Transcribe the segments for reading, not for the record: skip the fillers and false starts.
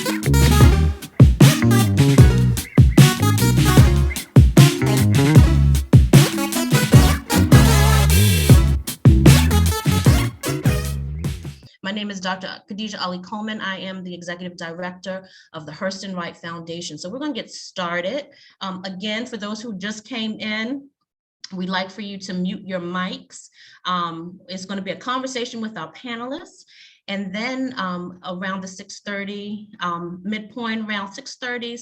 My name is Dr. Khadijah Ali-Coleman. I am the Executive Director of the Hurston Wright Foundation. So we're going to get started. Again, for those who just came in, we'd like for you to mute your mics. It's going to be a conversation with our panelists. And then around the 6:30 midpoint, around 6:30,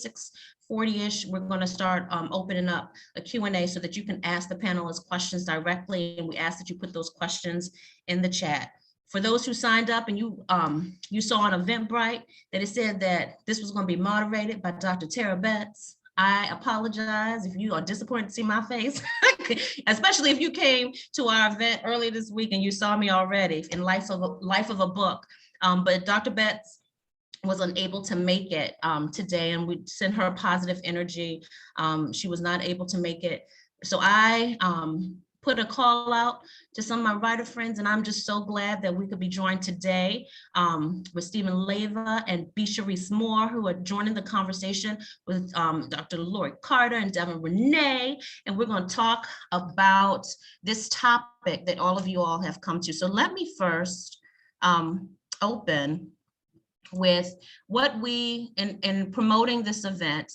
6:40-ish, we're going to start opening up a Q&A so that you can ask the panelists questions directly. And we ask that you put those questions in the chat. For those who signed up and you saw on Eventbrite that it said that this was going to be moderated by Dr. Tara Betts, I apologize if you are disappointed to see my face, especially if you came to our event earlier this week and you saw me already in Life of a Book. But Dr. Betts was unable to make it today, and we sent her positive energy. She was not able to make it. So I put a call out to some of my writer friends, and I'm just so glad that we could be joined today with Stephen Leyva and Sharise Moore, who are joining the conversation with Dr. Lori Carter and Devin Renee, and we're going to talk about this topic that all of you all have come to. So let me first open with what we, in promoting this event,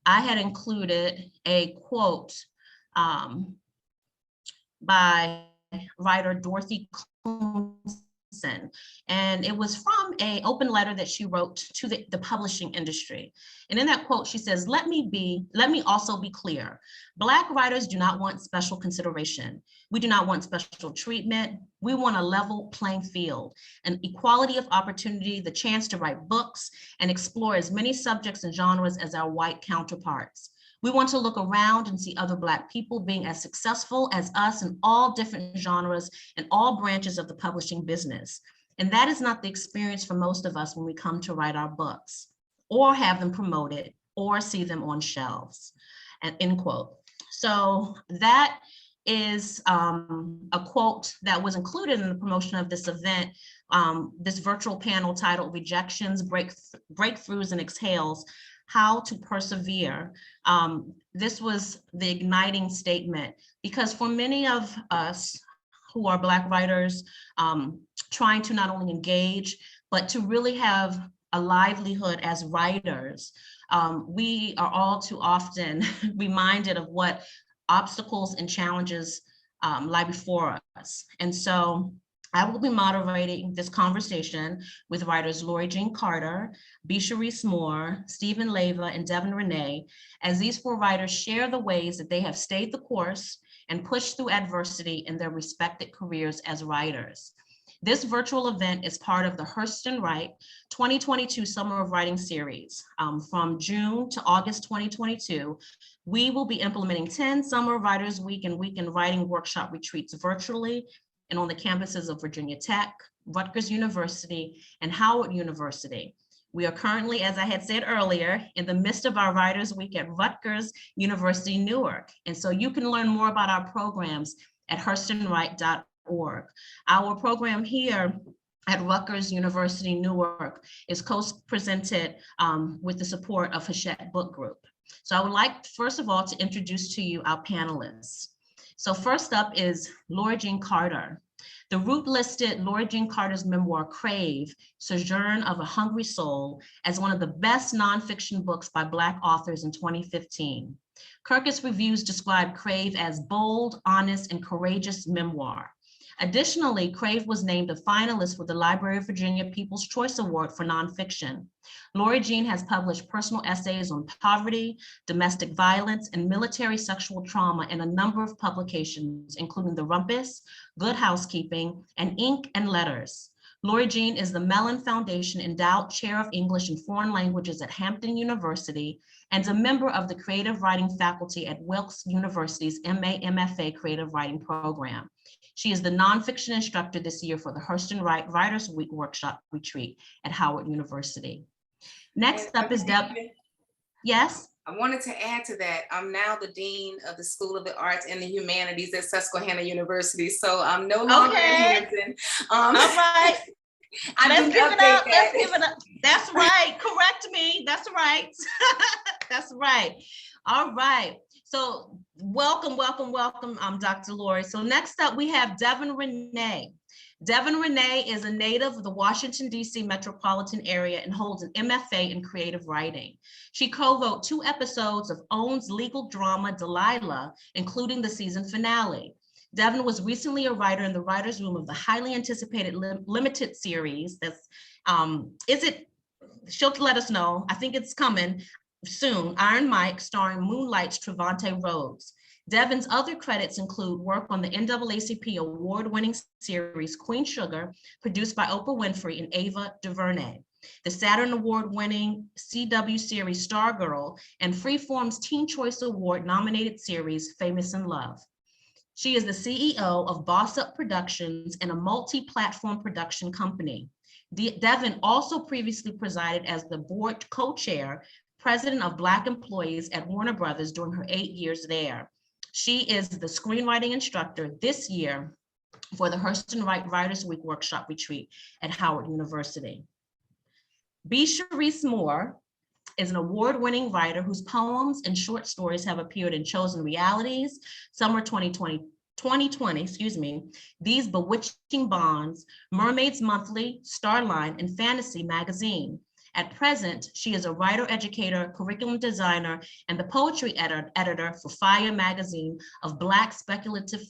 I had included a quote by writer Dorothy Clemson, and it was from an open letter that she wrote to the publishing industry. And in that quote, she says, let me also be clear. Black writers do not want special consideration. We do not want special treatment. We want a level playing field, an equality of opportunity, the chance to write books and explore as many subjects and genres as our white counterparts. We want to look around and see other Black people being as successful as us in all different genres and all branches of the publishing business. And that is not the experience for most of us when we come to write our books or have them promoted or see them on shelves, and end quote. So that is a quote that was included in the promotion of this event, this virtual panel titled Rejections, Breakthroughs and Exhales, How to Persevere. This was the igniting statement, because for many of us who are Black writers trying to not only engage, but to really have a livelihood as writers, we are all too often reminded of what obstacles and challenges lie before us. And so I will be moderating this conversation with writers Lori Jean Carter, Sharise Moore, Stephen Leyva, and Devin Renee, as these four writers share the ways that they have stayed the course and pushed through adversity in their respected careers as writers. This virtual event is part of the Hurston Wright 2022 Summer of Writing series. From June to August 2022, we will be implementing 10 Summer Writers Week and Weekend Writing Workshop retreats virtually and on the campuses of Virginia Tech, Rutgers University, and Howard University. We are currently, as I had said earlier, in the midst of our Writers Week at Rutgers University, Newark. And so you can learn more about our programs at hurstonwright.org. Our program here at Rutgers University, Newark is co-presented with the support of Hachette Book Group. So I would like, first of all, to introduce to you our panelists. So first up is Lori Jean Carter. The Root listed Lori Jean Carter's memoir, Crave, Sojourn of a Hungry Soul, as one of the best nonfiction books by Black authors in 2015. Kirkus reviews described Crave as bold, honest, and courageous memoir. Additionally, Crave was named a finalist for the Library of Virginia People's Choice Award for nonfiction. Lori Jean has published personal essays on poverty, domestic violence, and military sexual trauma in a number of publications, including The Rumpus, Good Housekeeping, and Ink and Letters. Lori Jean is the Mellon Foundation Endowed Chair of English and Foreign Languages at Hampton University and a member of the Creative Writing faculty at Wilkes University's MA-MFA Creative Writing Program. She is the nonfiction instructor this year for the Hurston Wright Writers Week Workshop Retreat at Howard University. Next up is Devin. Yes? I wanted to add to that, I'm now the Dean of the School of the Arts and the Humanities at Susquehanna University, so I'm no longer at Hampton. All right. Let's give it up. Let's give it up. That's right. Correct me. That's right. That's right. All right. So welcome, welcome, welcome, Dr. Lori. So next up, we have Devin Renee. Devin Renee is a native of the Washington, D.C. metropolitan area and holds an MFA in creative writing. She co-wrote 2 episodes of OWN's legal drama, Delilah, including the season finale. Devin was recently a writer in the writer's room of the highly anticipated limited series. That's, she'll let us know. I think it's coming soon. Iron Mike, starring Moonlight's Trevante Rhodes. Devin's other credits include work on the NAACP award-winning series Queen Sugar, produced by Oprah Winfrey and Ava DuVernay, the Saturn Award-winning CW series Stargirl, and Freeform's Teen Choice Award-nominated series Famous in Love. She is the CEO of Boss Up Productions and a multi-platform production company. Devin also previously presided as the board co-chair, president of Black employees at Warner Brothers during her 8 years there. She is the screenwriting instructor this year for the Hurston Writers Week Workshop Retreat at Howard University. Sharise Moore is an award-winning writer whose poems and short stories have appeared in Chosen Realities, Summer 2020, These Bewitching Bonds, Mermaids Monthly, Starline, and Fantasy Magazine. At present, she is a writer, educator, curriculum designer, and the poetry editor for FIYAH magazine of Black speculative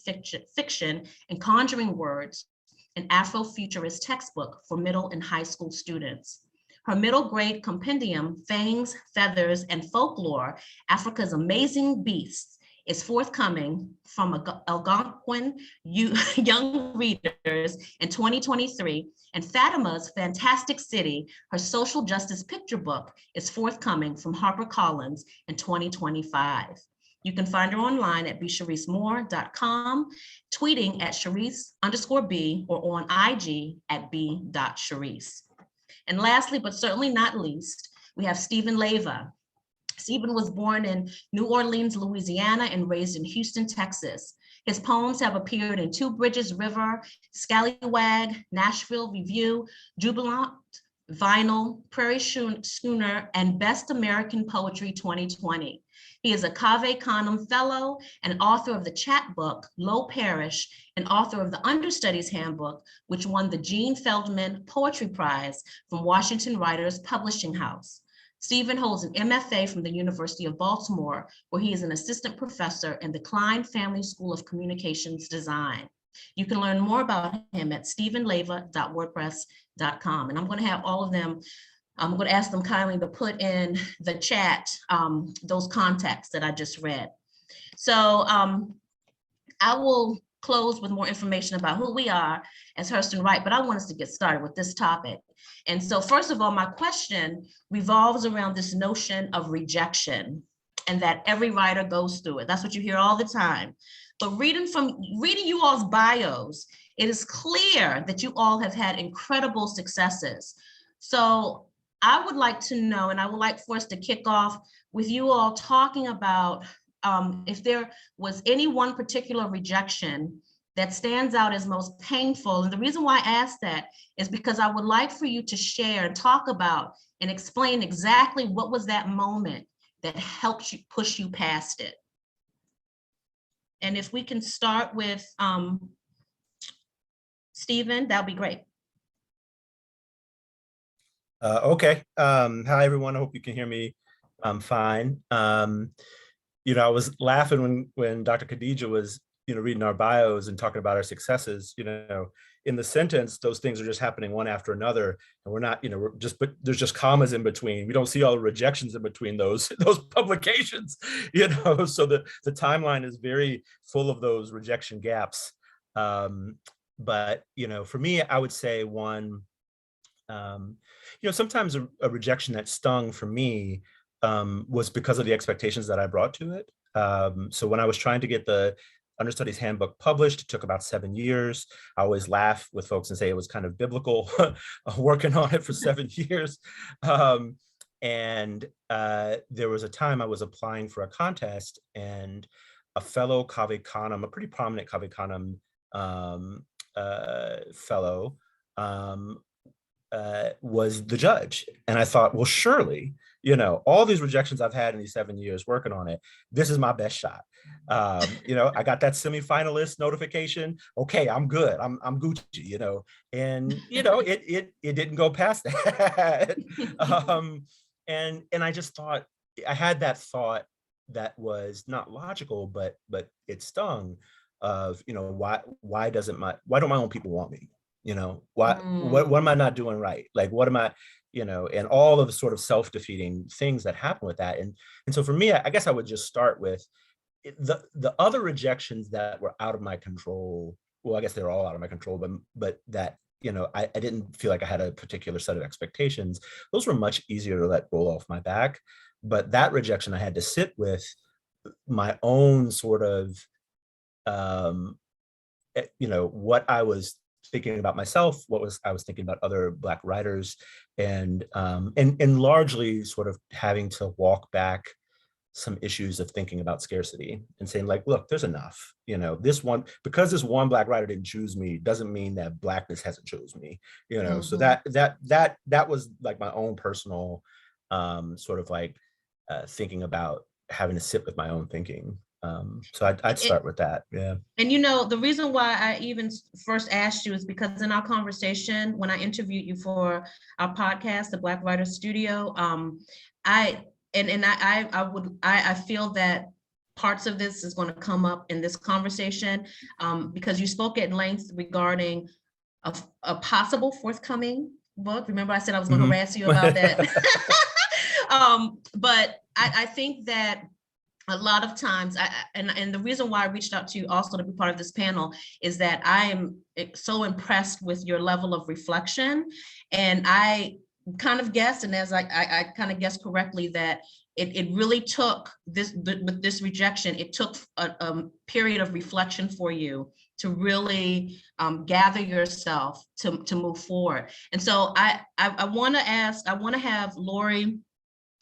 fiction and Conjuring Worlds, an Afrofuturist textbook for middle and high school students. Her middle grade compendium, Fangs, Feathers, and Folklore, Africa's Amazing Beasts, is forthcoming from Algonquin Young Readers in 2023, and Fatima's Fantastic City, her social justice picture book, is forthcoming from HarperCollins in 2025. You can find her online at bsharisemore.com, tweeting at Sharise_B, or on IG at b.sharise. And lastly, but certainly not least, we have Stephen Leyva. Stephen was born in New Orleans, Louisiana, and raised in Houston, Texas. His poems have appeared in Two Bridges River, Scallywag, Nashville Review, Jubilant, Vinyl, Prairie Schooner, and Best American Poetry 2020. He is a Cave Canem Fellow and author of the chapbook, Low Parish, and author of the Understudies Handbook, which won the Gene Feldman Poetry Prize from Washington Writers Publishing House. Stephen holds an MFA from the University of Baltimore, where he is an assistant professor in the Klein Family School of Communications Design. You can learn more about him at stephenleyva.wordpress.com. And I'm going to have all of them, I'm going to ask them kindly to put in the chat those contacts that I just read. So I will close with more information about who we are as Hurston Wright, but I want us to get started with this topic. And so first of all, my question revolves around this notion of rejection and that every writer goes through it. That's what you hear all the time. But reading you all's bios, it is clear that you all have had incredible successes. So I would like to know, and I would like for us to kick off with you all talking about if there was any one particular rejection that stands out as most painful. And the reason why I asked that is because I would like for you to share and talk about and explain exactly what was that moment that helped you push you past it. And if we can start with Stephen, that'd be great. Okay. Hi, everyone. I hope you can hear me. I'm fine. You know, I was laughing when Dr. Khadijah was, reading our bios and talking about our successes. In the sentence, those things are just happening one after another, and we're not, but there's just commas in between. We don't see all the rejections in between those publications, So the timeline is very full of those rejection gaps. But for me, I would say one. Sometimes a rejection that stung for me was because of the expectations that I brought to it. So when I was trying to get the Understudies Handbook published, it took about 7 years. I always laugh with folks and say it was kind of biblical working on it for 7 years. And there was a time I was applying for a contest, and a fellow Cave Canem, a pretty prominent Cave Canem fellow, was the judge. And I thought, well, surely, you know, all these rejections I've had in these 7 years working on it, this is my best shot. You know, I got that semi-finalist notification. Okay, I'm good. I'm Gucci, you know, and you know, it didn't go past that. And I just thought, I had that thought that was not logical, but it stung, of, you know, why don't my own people want me? You know, what am I not doing right? Like, what am I, you know, and all of the sort of self-defeating things that happen with that. And so for me, I guess I would just start with the other rejections that were out of my control. Well, I guess they're all out of my control, but that, you know, I didn't feel like I had a particular set of expectations. Those were much easier to let roll off my back. But that rejection, I had to sit with my own sort of, you know, what I was thinking about myself, I was thinking about other Black writers, and largely sort of having to walk back some issues of thinking about scarcity and saying, like, look, there's enough, you know, because this one Black writer didn't choose me doesn't mean that Blackness hasn't chosen me, you know. So that was like my own personal sort of like thinking about having to sit with my own thinking. So I'd start with that. Yeah. And you know, the reason why I even first asked you is because in our conversation, when I interviewed you for our podcast, the Black Writers Studio, I feel that parts of this is going to come up in this conversation, because you spoke at length regarding a possible forthcoming book. Remember, I said I was going to harass you about that. But I think that a lot of times, and the reason why I reached out to you also to be part of this panel is that I am so impressed with your level of reflection. And I kind of guessed, and as I kind of guessed correctly, that it really took with this rejection, it took a period of reflection for you to really gather yourself to move forward. And so I want to have Lori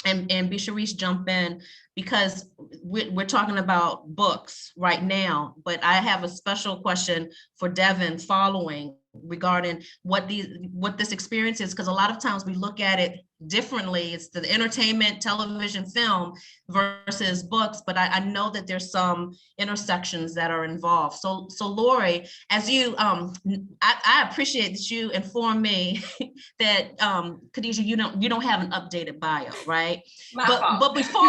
and be Sharise jump in, because we're talking about books right now, but I have a special question for Devin following regarding what this experience is, because a lot of times we look at it differently. It's the entertainment, television, film versus books, but I know that there's some intersections that are involved. So Lori, as you, I appreciate that you informed me that Khadijah, you don't have an updated bio, right? But before,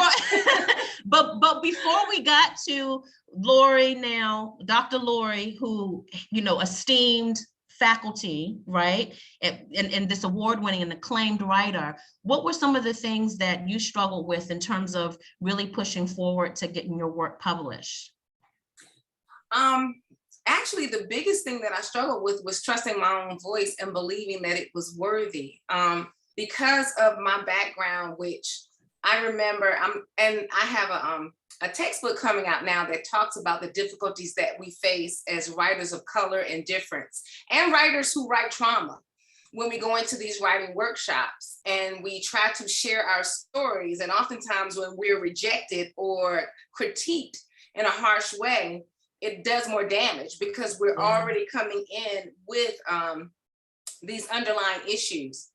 but before we got to Lori now, Dr. Lori, who, you know, esteemed faculty, right? And this award-winning and acclaimed writer, what were some of the things that you struggled with in terms of really pushing forward to getting your work published? Actually, the biggest thing that I struggled with was trusting my own voice and believing that it was worthy. Because of my background, which I remember, I have a textbook coming out now that talks about the difficulties that we face as writers of color and difference, and writers who write trauma when we go into these writing workshops and we try to share our stories. And oftentimes when we're rejected or critiqued in a harsh way, it does more damage because we're already coming in with these underlying issues.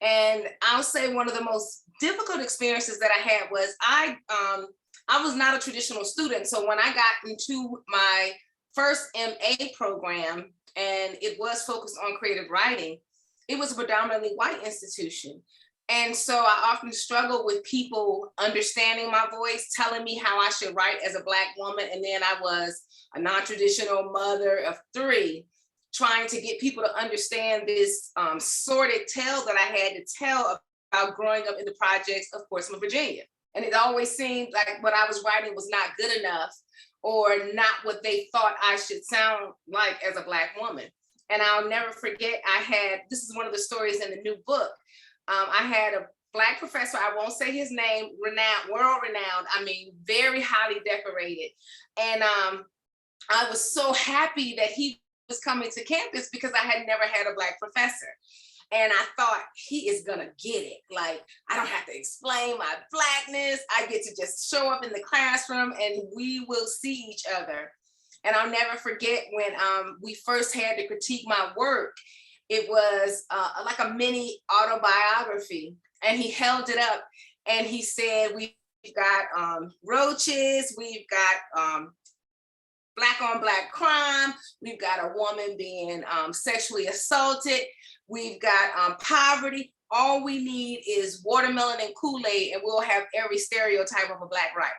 And I'll say one of the most difficult experiences that I had was I was not a traditional student. So when I got into my first MA program, and it was focused on creative writing, it was a predominantly white institution. And so I often struggle with people understanding my voice, telling me how I should write as a Black woman. And then I was a non-traditional mother of 3, trying to get people to understand this sordid tale that I had to tell about growing up in the projects of Portsmouth, Virginia. And it always seemed like what I was writing was not good enough, or not what they thought I should sound like as a Black woman. And I'll never forget, this is one of the stories in the new book. I had a Black professor, I won't say his name, world renowned, I mean, very highly decorated. And I was so happy that he was coming to campus because I had never had a Black professor. And I thought, he is gonna get it. Like, I don't have to explain my Blackness. I get to just show up in the classroom and we will see each other. And I'll never forget when we first had to critique my work. It was like a mini autobiography, and he held it up and he said, we've got roaches, we've got black on black crime, we've got a woman being sexually assaulted, we've got poverty. All we need is watermelon and Kool-Aid, and we'll have every stereotype of a Black writer.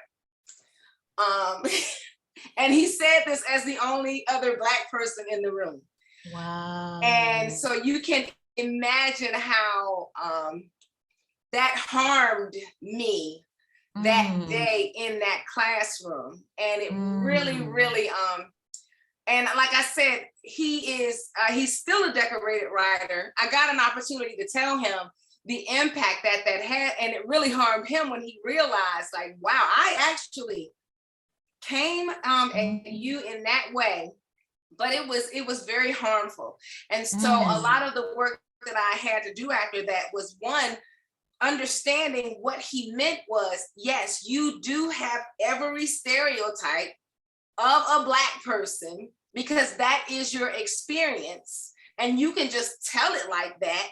And he said this as the only other Black person in the room. Wow. And so you can imagine how that harmed me that day in that classroom. And it really, really, and like I said, he's still a decorated writer. I got an opportunity to tell him the impact that had, and it really harmed him when he realized, like, wow, I actually came at you in that way, but it was very harmful. And so a lot of the work that I had to do after that was, one, understanding what he meant was, yes, you do have every stereotype of a Black person because that is your experience, and you can just tell it like that,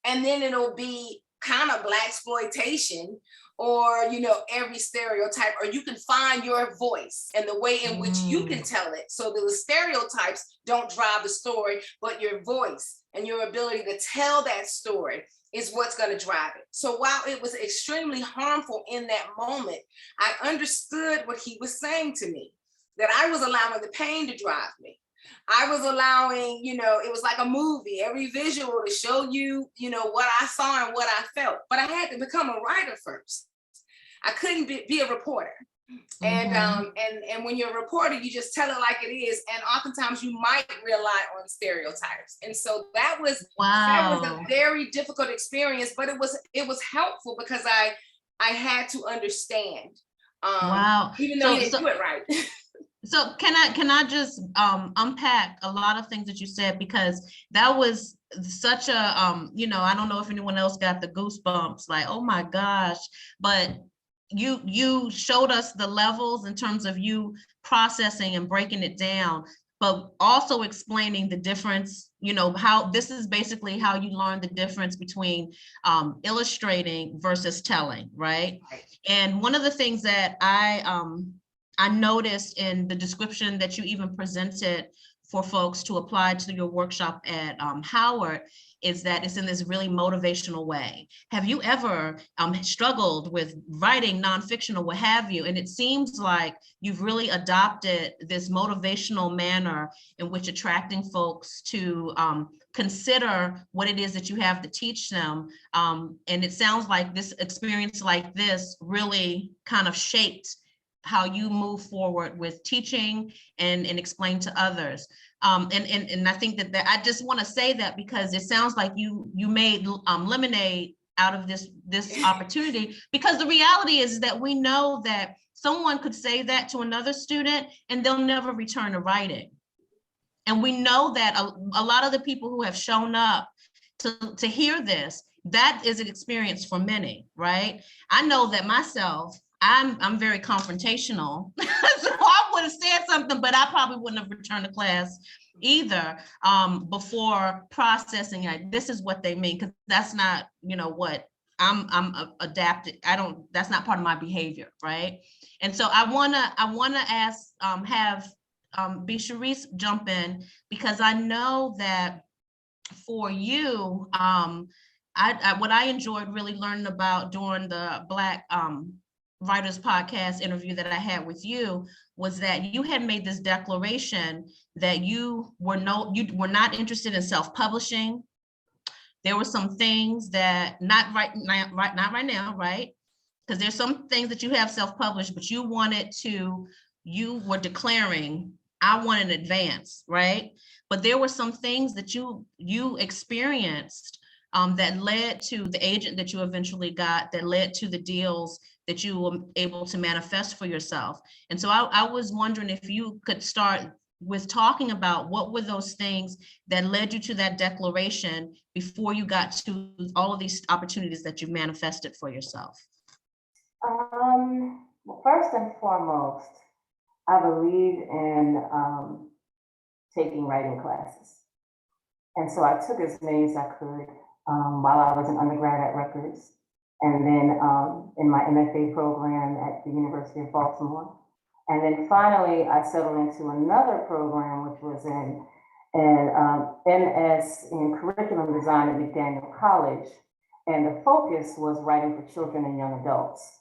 and then it'll be kind of Blaxploitation, or, you know, every stereotype, or you can find your voice and the way in which you can tell it, so that the stereotypes don't drive the story, but your voice and your ability to tell that story is what's going to drive it. So while it was extremely harmful in that moment, I understood what he was saying to me, that I was allowing the pain to drive me. I was allowing, you know, it was like a movie, every visual to show you, you know, what I saw and what I felt. But I had to become a writer first. I couldn't be a reporter. And when you're a reporter, you just tell it like it is. And oftentimes you might rely on stereotypes. And so that was a very difficult experience, but it was helpful because I had to understand. Even though he didn't do it right. So can I just unpack a lot of things that you said, because that was such a you know, I don't know if anyone else got the goosebumps, like, oh my gosh, but you showed us the levels in terms of you processing and breaking it down, but also explaining the difference, you know, how this is basically how you learn the difference between illustrating versus telling, right? And one of the things that I noticed in the description that you even presented for folks to apply to your workshop at Howard is that it's in this really motivational way. Have you ever struggled with writing nonfiction or what have you? And it seems like you've really adopted this motivational manner in which attracting folks to consider what it is that you have to teach them. And it sounds like this experience like this really kind of shaped how you move forward with teaching and explain to others. And I think that I just want to say that because it sounds like you made lemonade out of this opportunity, because the reality is that we know that someone could say that to another student and they'll never return to writing. And we know that a lot of the people who have shown up to hear this, that is an experience for many, right? I know that myself, I'm very confrontational. So I would have said something, but I probably wouldn't have returned to class either before processing it. This is what they mean, because that's not, you know, what I'm adapted. That's not part of my behavior, right? And so I wanna ask, be Sharise jump in, because I know that for you, what I enjoyed really learning about during the Black Writers Podcast interview that I had with you was that you had made this declaration that you were not interested in self-publishing. There were some things that not right now, right? Because there's some things that you have self-published, but you were declaring, I want an advance, right? But there were some things that you experienced that led to the agent that you eventually got, that led to the deals that you were able to manifest for yourself. And so I was wondering if you could start with talking about what were those things that led you to that declaration before you got to all of these opportunities that you manifested for yourself. Well, first and foremost, I believe in taking writing classes. And so I took as many as I could while I was an undergrad at Rutgers. And then in my MFA program at the University of Baltimore. And then finally, I settled into another program, which was an MS in curriculum design at McDaniel College. And the focus was writing for children and young adults.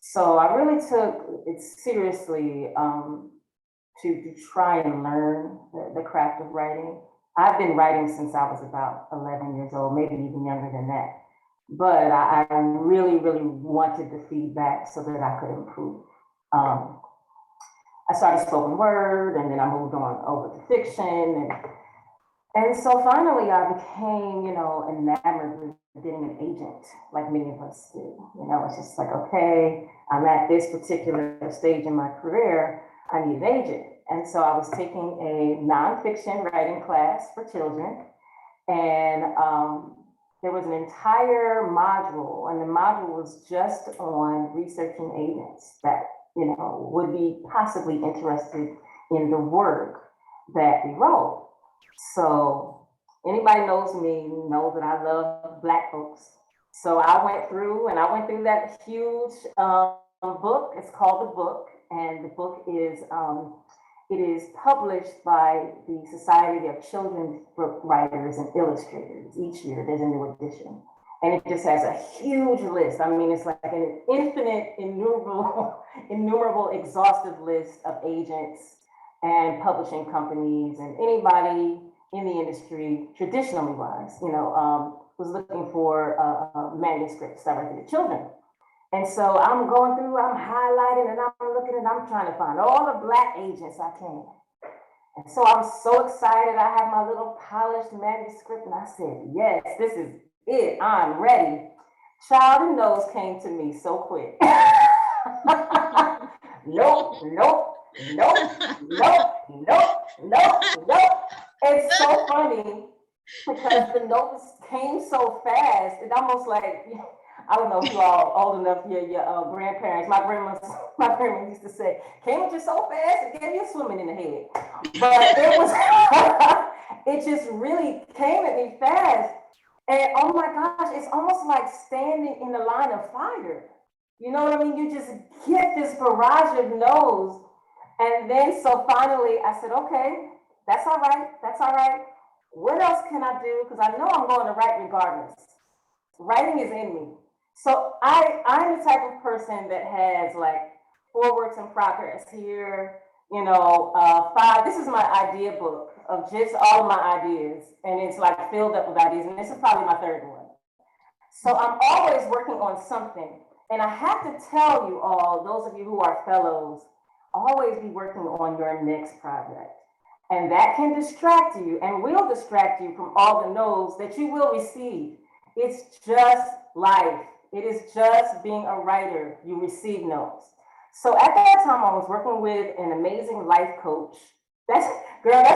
So I really took it seriously to try and learn the craft of writing. I've been writing since I was about 11 years old, maybe even younger than that. But I really, really wanted the feedback so that I could improve. I started spoken word, and then I moved on over to fiction. And so finally I became, enamored with getting an agent, like many of us do. It's just like, okay, I'm at this particular stage in my career, I need an agent. And so I was taking a nonfiction writing class for children, and there was an entire module, and the module was just on researching agents that, would be possibly interested in the work that we wrote. So anybody knows me knows that I love Black folks. So I went through that huge book. It's called The Book, and the book is, it is published by the Society of Children's Book Writers and Illustrators. Each year there's a new edition. And it just has a huge list. I mean, it's like an infinite, innumerable, exhaustive list of agents and publishing companies and anybody in the industry, traditionally wise, was looking for manuscripts directed to children. And so I'm going through, I'm highlighting, and I'm looking, and I'm trying to find all the Black agents I can. And so I was so excited. I had my little polished manuscript, and I said, yes, this is it. I'm ready. Child and Nose came to me so quick. Nope. It's so funny because the notes came so fast. It almost like, I don't know if you all old enough, your grandparents. My grandma used to say, came at you so fast, it gave you swimming in the head. But it was, it just really came at me fast. And oh my gosh, it's almost like standing in the line of fire. You know what I mean? You just get this barrage of no's. And then so finally I said, okay, that's all right. What else can I do? Because I know I'm going to write regardless. Writing is in me. So I'm the type of person that has like 4 works in progress here, 5. This is my idea book of just all of my ideas. And it's like filled up with ideas. And this is probably my 3rd one. So I'm always working on something. And I have to tell you all, those of you who are fellows, always be working on your next project. And that can distract you and will distract you from all the no's that you will receive. It's just life. It is just being a writer. You receive no's. So at that time, I was working with an amazing life coach. That's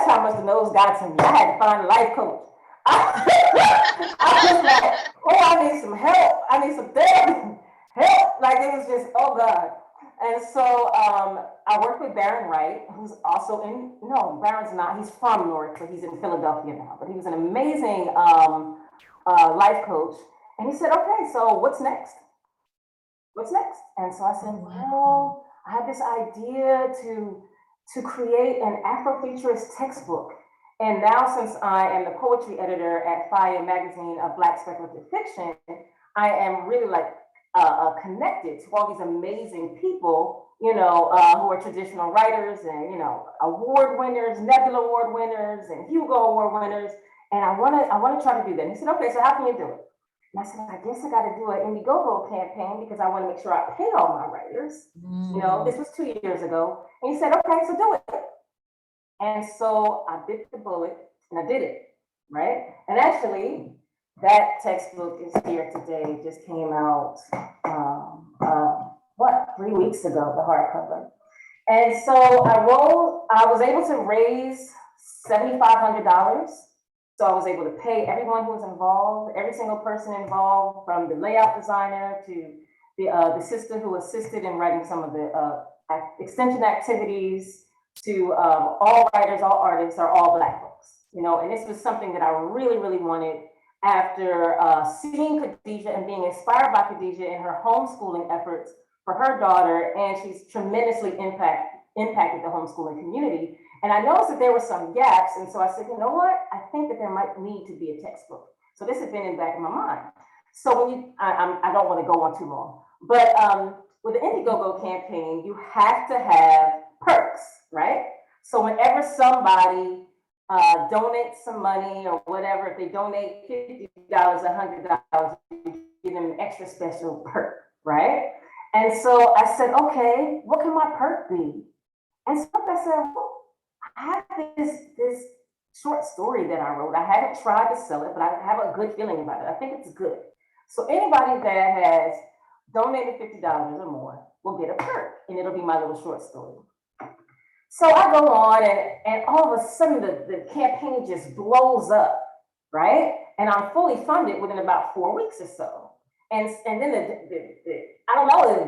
how much the no's got to me. I had to find a life coach. I was like, oh, I need some help. I need some therapy. Help. Like it was just, oh God. And so I worked with Baron Wright, who's also Baron's not, he's from Newark, but he's in Philadelphia now. But he was an amazing life coach. And he said, okay, so what's next? What's next? And so I said, well, I have this idea to create an Afrofuturist textbook. And now since I am the poetry editor at FIYAH magazine of Black speculative fiction, I am really like connected to all these amazing people, who are traditional writers and, award winners, Nebula Award winners and Hugo Award winners. And I want to try to do that. And he said, okay, so how can you do it? And I said, I guess I got to do an Indiegogo campaign because I want to make sure I pay all my writers. This was 2 years ago. And he said, okay, so do it. And so I bit the bullet and I did it, right? And actually, that textbook is here today. It just came out, 3 weeks ago, the hardcover. And so I was able to raise $7,500. So I was able to pay everyone who was involved, every single person involved, from the layout designer to the sister who assisted in writing some of the extension activities, to all writers, all artists are all Black folks. you know, and this was something that I really, really wanted after seeing Khadijah and being inspired by Khadijah in her homeschooling efforts for her daughter, and she's tremendously impacted the homeschooling community. And I noticed that there were some gaps, and so I said, you know what? I think that there might need to be a textbook. So this has been in the back of my mind. So when you, I don't want to go on too long, but with the Indiegogo campaign, you have to have perks, right? So whenever somebody donates some money or whatever, if they donate $50, $100, you give them an extra special perk, right? And so I said, okay, what can my perk be? And so I said, well, I have this short story that I wrote. I haven't tried to sell it, but I have a good feeling about it. I think it's good. So anybody that has donated $50 or more will get a perk, and it'll be my little short story. So I go on, and all of a sudden the campaign just blows up, right? And I'm fully funded within about 4 weeks or so. And then I don't know,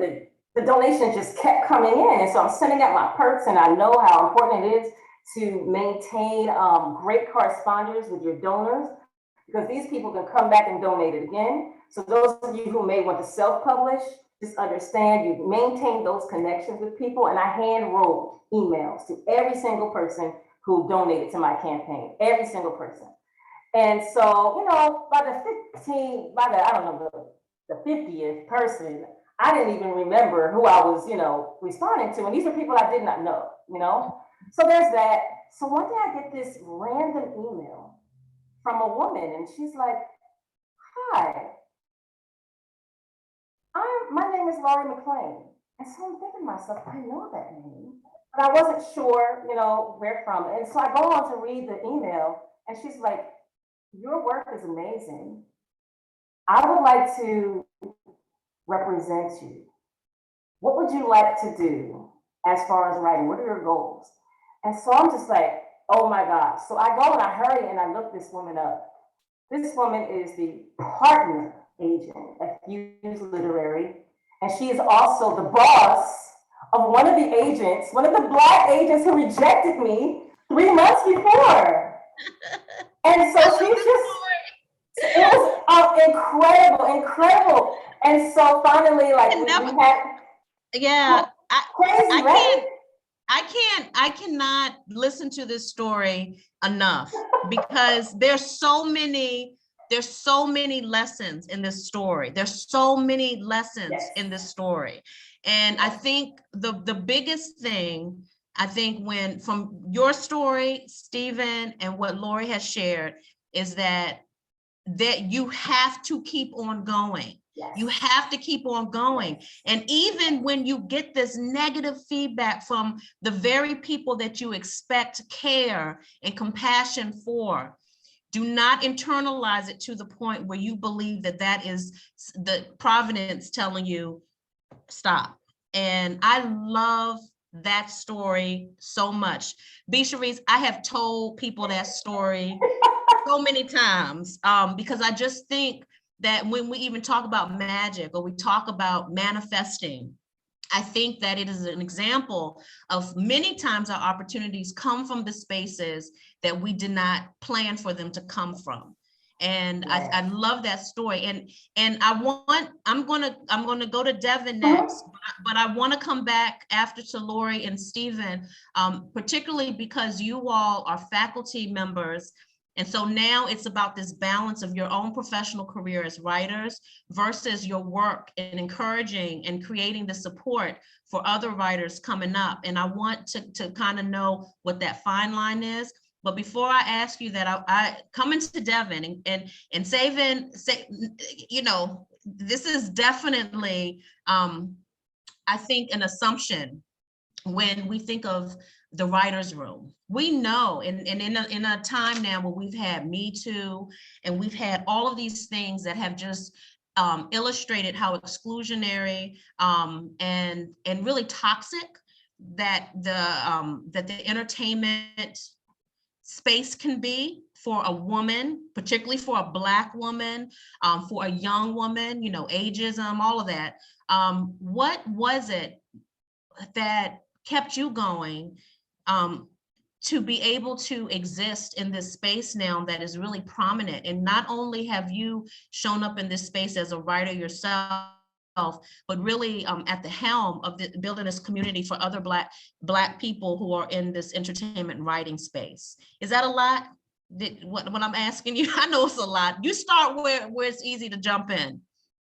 the donation just kept coming in. And so I'm sending out my perks, and I know how important it is to maintain great correspondence with your donors, because these people can come back and donate it again. So those of you who may want to self-publish, just understand you maintain those connections with people. And I hand wrote emails to every single person who donated to my campaign, every single person. And so, you know, by the 50th person, I didn't even remember who I was, you know, responding to. And these are people I did not know, you know? So there's that. So one day I get this random email from a woman, and she's like, hi, my name is Laurie McLean. And so I'm thinking to myself, I know that name, but I wasn't sure, you know, where from. And so I go on to read the email, and she's like, your work is amazing. I would like to represent you. What would you like to do as far as writing? What are your goals? And so I'm just like, oh my gosh. So I go and I hurry and I look this woman up. This woman is the partner agent at Fuse Literary, and she is also the boss of one of the agents, one of the Black agents who rejected me 3 months before. And so she's just, it was incredible. And so finally, like we had, yeah, crazy, right? I cannot listen to this story enough, because there's so many lessons in this story. There's so many lessons in this story. And I think the biggest thing, I think, when from your story, Stephen, and what Lori has shared, is that you have to keep on going. Yes. You have to keep on going. And even when you get this negative feedback from the very people that you expect care and compassion for, do not internalize it to the point where you believe that is the providence telling you, stop. And I love that story so much. Sharise, I have told people that story so many times, because I just think that when we even talk about magic or we talk about manifesting, I think that it is an example of many times our opportunities come from the spaces that we did not plan for them to come from. And I love that story. And I'm gonna go to Devin next, but I want to come back after to Lori and Stephen, particularly because you all are faculty members. And so now it's about this balance of your own professional career as writers versus your work in encouraging and creating the support for other writers coming up. And I want to kind of know what that fine line is. But before I ask you that, I come into Devin and say, you know, this is definitely, I think, an assumption when we think of the writer's room. We know, and in a time now where we've had Me Too, and we've had all of these things that have just illustrated how exclusionary and really toxic that the entertainment space can be for a woman, particularly for a Black woman, for a young woman, you know, ageism, all of that. What was it that kept you going to be able to exist in this space now that is really prominent. And not only have you shown up in this space as a writer yourself, but really at the helm of building this community for other Black people who are in this entertainment writing space. Is that a lot? What I'm asking you? I know it's a lot. You start where it's easy to jump in.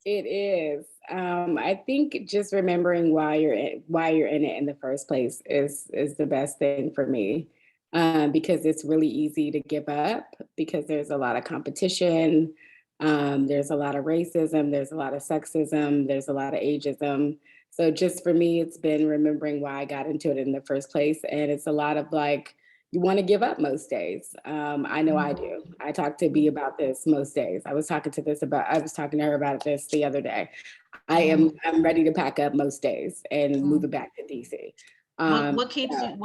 It is. I think just remembering why you're in it in the first place is the best thing for me, because it's really easy to give up because there's a lot of competition, there's a lot of racism, there's a lot of sexism, there's a lot of ageism. So just for me, it's been remembering why I got into it in the first place, and it's a lot of like, you want to give up most days. I know I do. I talk to B about this most days. I was talking to her about this the other day. I'm ready to pack up most days and move it back to DC. What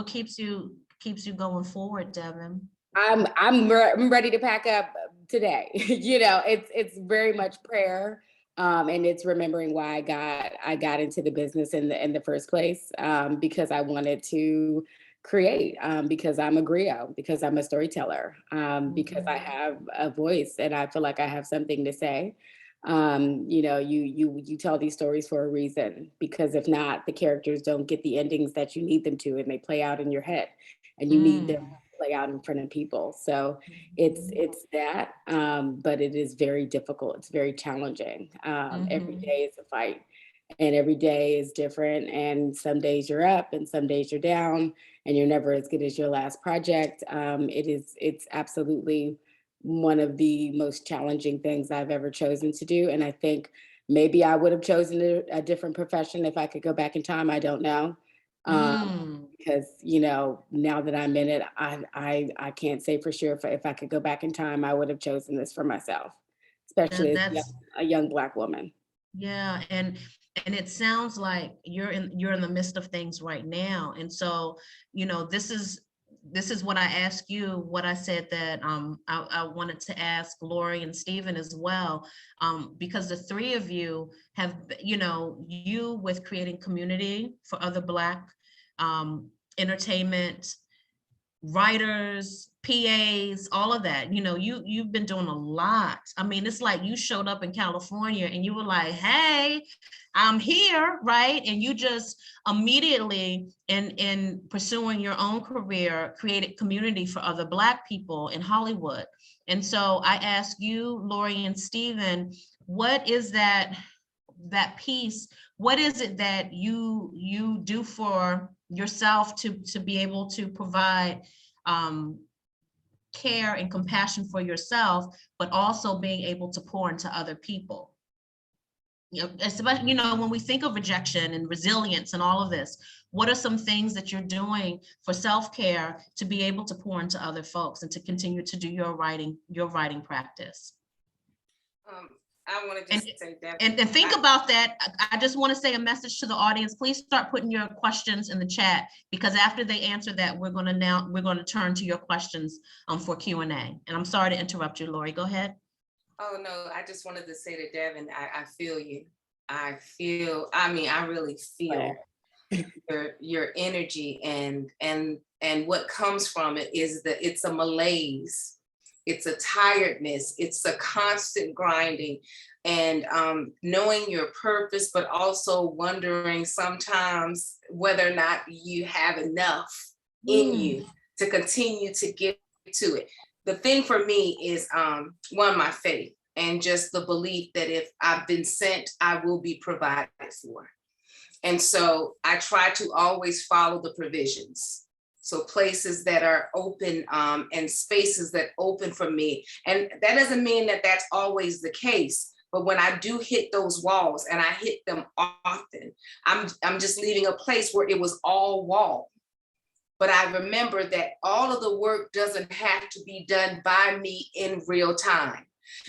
keeps you going forward, Devin? I'm ready to pack up today. You know, it's very much prayer. And it's remembering why I got into the business in the first place, because I wanted to create, because I'm a griot, because I'm a storyteller, because I have a voice and I feel like I have something to say. You know, you tell these stories for a reason, because if not, the characters don't get the endings that you need them to, and they play out in your head, and you need them to play out in front of people. So it's that, but it is very difficult. It's very challenging. Every day is a fight, and every day is different. And some days you're up and some days you're down, and you're never as good as your last project. It's absolutely one of the most challenging things I've ever chosen to do. And I think maybe I would have chosen a different profession if I could go back in time. I don't know. Because, you know, now that I'm in it, I can't say for sure if I could go back in time, I would have chosen this for myself, especially as a young Black woman. Yeah, and it sounds like you're in the midst of things right now. And so, you know, this is what I asked you, what I said that I wanted to ask Lori and Stephen as well, because the three of you have, you know, you with creating community for other Black entertainment writers, PAs, all of that, you know, you've been doing a lot. I mean, it's like you showed up in California and you were like, hey, I'm here, right? And you just immediately, in pursuing your own career, created community for other Black people in Hollywood. And so I ask you, Lori and Stephen, what is that piece? What is it that you do for yourself to be able to provide care and compassion for yourself, but also being able to pour into other people? You know, especially, you know, when we think of rejection and resilience and all of this, what are some things that you're doing for self-care to be able to pour into other folks and to continue to do your writing practice? I want to just say that. And think about that. I just want to say a message to the audience. Please start putting your questions in the chat, because after they answer that, we're going to turn to your questions for Q&A. And I'm sorry to interrupt you, Lori. Go ahead. Oh no, I just wanted to say to Devin, I feel you. I really feel your energy, and what comes from it is that it's a malaise. It's a tiredness, it's a constant grinding, and knowing your purpose, but also wondering sometimes whether or not you have enough in you to continue to get to it. The thing for me is one, my faith, and just the belief that if I've been sent, I will be provided for. And so I try to always follow the provisions. So places that are open and spaces that open for me. And that doesn't mean that that's always the case, but when I do hit those walls, and I hit them often, I'm just leaving a place where it was all wall. But I remember that all of the work doesn't have to be done by me in real time.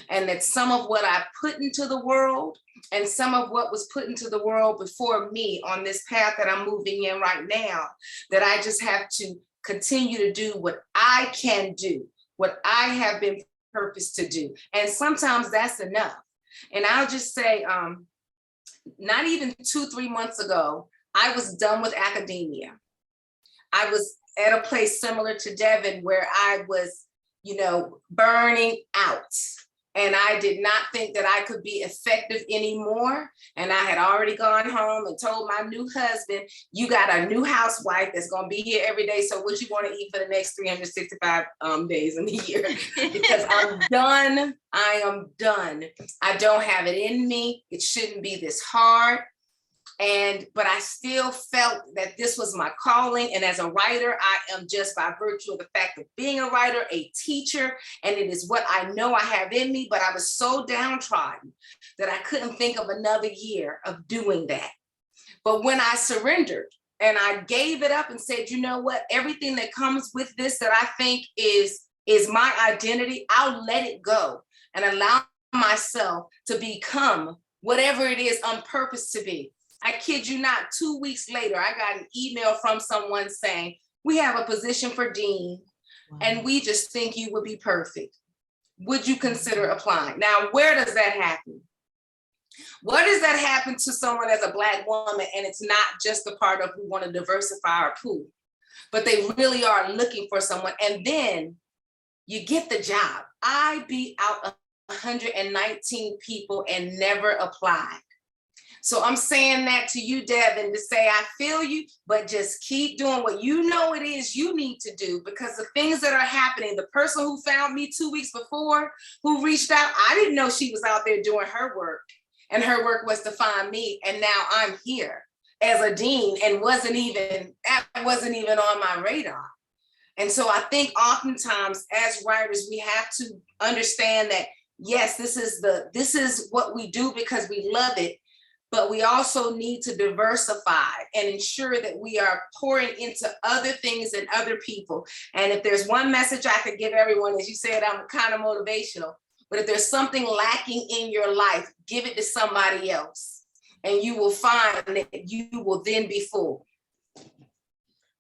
And that some of what I put into the world and some of what was put into the world before me on this path that I'm moving in right now, that I just have to continue to do what I can do, what I have been purposed to do. And sometimes that's enough. And I'll just say, not even 2-3 months ago, I was done with academia. I was at a place similar to Devin where I was, burning out. And I did not think that I could be effective anymore. And I had already gone home and told my new husband, you got a new housewife that's going to be here every day. So what you want to eat for the next 365 days in the year? Because I'm done. I am done. I don't have it in me. It shouldn't be this hard. But I still felt that this was my calling. And as a writer, I am just by virtue of the fact of being a writer, a teacher, and it is what I know I have in me, but I was so downtrodden that I couldn't think of another year of doing that. But when I surrendered and I gave it up and said, you know what, everything that comes with this that I think is my identity, I'll let it go and allow myself to become whatever it is on purpose to be. I kid you not, 2 weeks later, I got an email from someone saying, we have a position for dean, and we just think you would be perfect. Would you consider applying? Now, where does that happen? What does that happen to someone as a Black woman? And it's not just the part of we want to diversify our pool, but they really are looking for someone. And then you get the job. I beat out 119 people and never applied. So I'm saying that to you, Devin, to say, I feel you, but just keep doing what you know it is you need to do, because the things that are happening, the person who found me 2 weeks before, who reached out, I didn't know she was out there doing her work, and her work was to find me. And now I'm here as a dean and wasn't even on my radar. And so I think oftentimes as writers, we have to understand that, yes, this is what we do because we love it. But we also need to diversify and ensure that we are pouring into other things and other people. And if there's one message I could give everyone, as you said, I'm kind of motivational, but if there's something lacking in your life, give it to somebody else. And you will find that you will then be full.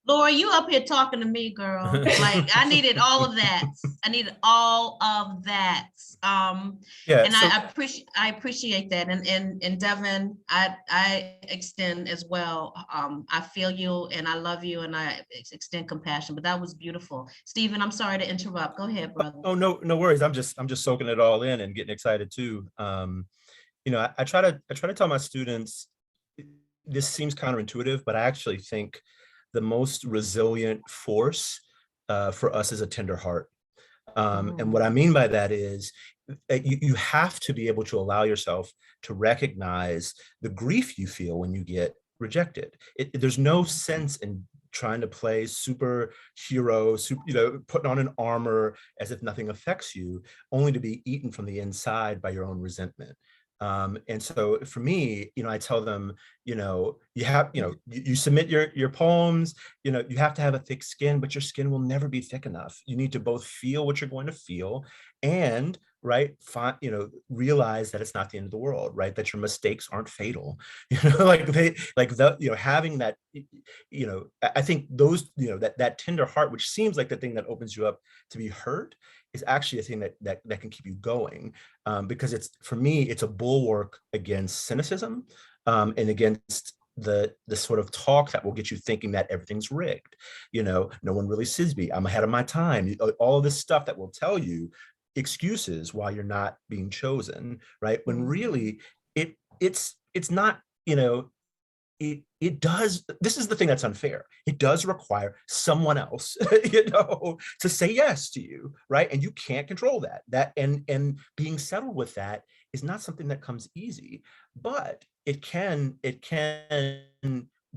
Laura, you up here talking to me, girl. Like I needed all of that. I needed all of that. Yeah, and so, I appreciate that. And Devin, I extend as well. I feel you and I love you and I extend compassion, but that was beautiful. Stephen, I'm sorry to interrupt. Go ahead, brother. oh, no worries. I'm just soaking it all in and getting excited too. I try to tell my students, this seems counterintuitive, but I actually think the most resilient force for us is a tender heart. And what I mean by that is you have to be able to allow yourself to recognize the grief you feel when you get rejected. There's no sense in trying to play superhero, putting on an armor as if nothing affects you, only to be eaten from the inside by your own resentment. And so for me, I tell them, you submit your poems, you have to have a thick skin, but your skin will never be thick enough. You need to both feel what you're going to feel and realize that it's not the end of the world, right? That your mistakes aren't fatal, having that, I think those, that tender heart, which seems like the thing that opens you up to be hurt, is actually a thing that can keep you going, because for me, it's a bulwark against cynicism and against the sort of talk that will get you thinking that everything's rigged. No one really sees me. I'm ahead of my time. All of this stuff that will tell you excuses why you're not being chosen, right? When really it's not, it does, this is the thing that's unfair. It does require someone else, to say yes to you, right? And you can't control that. And being settled with that is not something that comes easy, but it can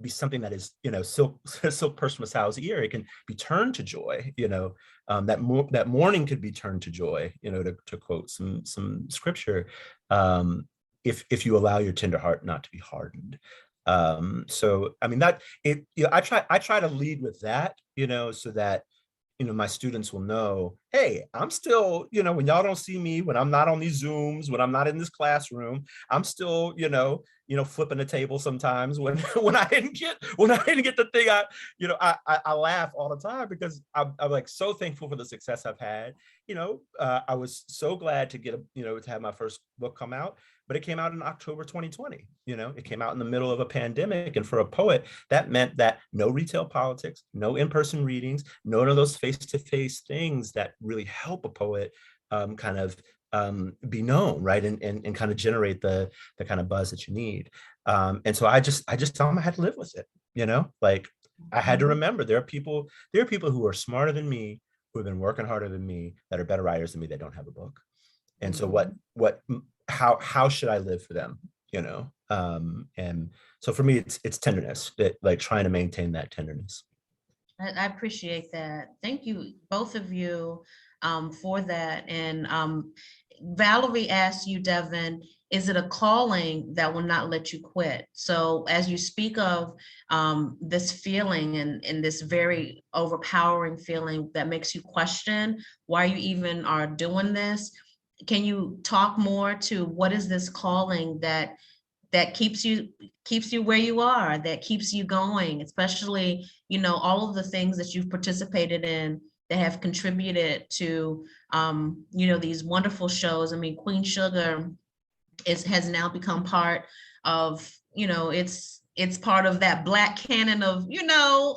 be something that is, silk purse from a sow's ear. It can be turned to joy, that mourning could be turned to joy, to quote some scripture, if you allow your tender heart not to be hardened. So I mean I try to lead with that, so that my students will know, hey, I'm still, when y'all don't see me, when I'm not on these Zooms, when I'm not in this classroom, I'm still, flipping the table sometimes when when I didn't get the thing. I laugh all the time because I'm like so thankful for the success I've had. I was so glad to get to have my first book come out, but it came out in October 2020. It came out in the middle of a pandemic, and for a poet, that meant that no retail politics, no in-person readings, none of those face-to-face things that really help a poet kind of be known, right, and kind of generate the kind of buzz that you need. And so I just tell them I had to live with it. Like I had to remember there are people who are smarter than me, who have been working harder than me, that are better writers than me, that don't have a book. And so how should I live for them? And so for me, it's tenderness, that like trying to maintain that tenderness. I appreciate that. Thank you, both of you, for that. And Valerie asked you, Devin, is it a calling that will not let you quit? So as you speak of this feeling and this very overpowering feeling that makes you question why you even are doing this, can you talk more to what is this calling that keeps you where you are, that keeps you going, especially, all of the things that you've participated in that have contributed to, these wonderful shows. I mean, Queen Sugar has now become part of, it's part of that Black canon of,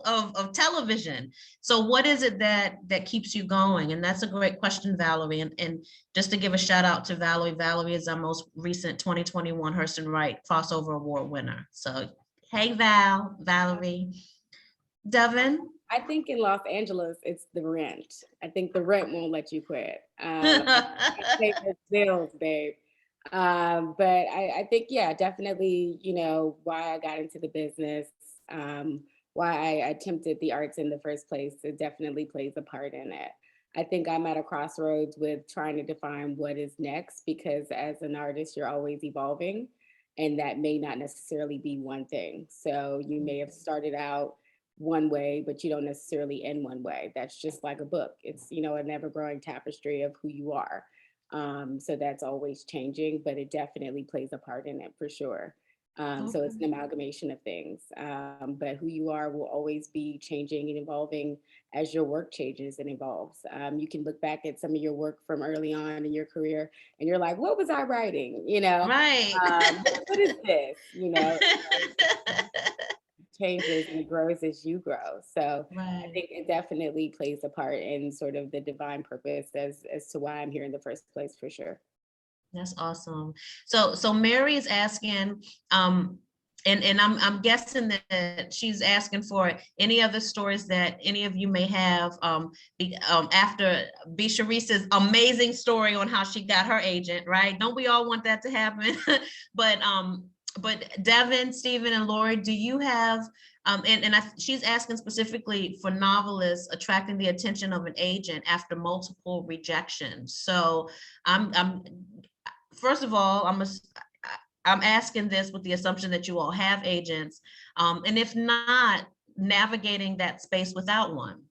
of television. So what is it that keeps you going? And that's a great question, Valerie. And just to give a shout out to Valerie, Valerie is our most recent 2021 Hurston Wright Crossover Award winner. So, hey, Valerie. Devin? I think in Los Angeles, it's the rent. I think the rent won't let you quit. Pay the bills, babe. But I think, yeah, definitely, why I got into the business, why I attempted the arts in the first place, it definitely plays a part in it. I think I'm at a crossroads with trying to define what is next, because as an artist, you're always evolving, and that may not necessarily be one thing. So you may have started out one way, but you don't necessarily end one way. That's just like a book. It's, a never-growing tapestry of who you are. So that's always changing, but it definitely plays a part in it for sure. So it's an amalgamation of things, but who you are will always be changing and evolving as your work changes and evolves. You can look back at some of your work from early on in your career and you're like, what was I writing? Right. What is this? Changes and grows as you grow. So right. I think it definitely plays a part in sort of the divine purpose as to why I'm here in the first place, for sure. That's awesome. So Mary is asking, and I'm guessing that she's asking for any other stories that any of you may have after B. Sharice's amazing story on how she got her agent, right? Don't we all want that to happen? But Devin, Stephen, and Lori, do you have, she's asking specifically for novelists attracting the attention of an agent after multiple rejections. So first of all, I'm asking this with the assumption that you all have agents, and if not, navigating that space without one.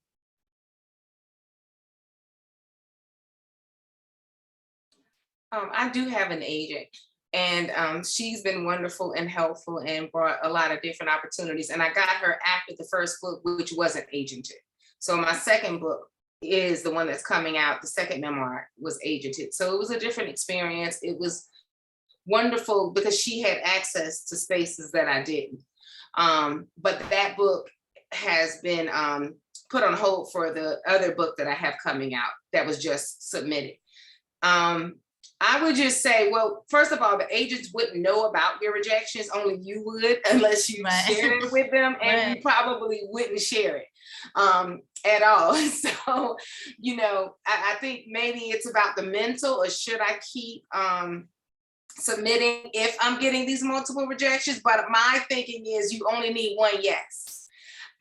I do have an agent. And she's been wonderful and helpful and brought a lot of different opportunities. And I got her after the first book, which wasn't agented. So my second book is the one that's coming out. The second memoir was agented. So it was a different experience. It was wonderful because she had access to spaces that I didn't. But that book has been put on hold for the other book that I have coming out that was just submitted. I would just say, well, first of all, the agents wouldn't know about your rejections, only you would, unless you shared it with them, and you probably wouldn't share it at all. So, I think maybe it's about the mental, or should I keep submitting if I'm getting these multiple rejections? But my thinking is you only need one yes.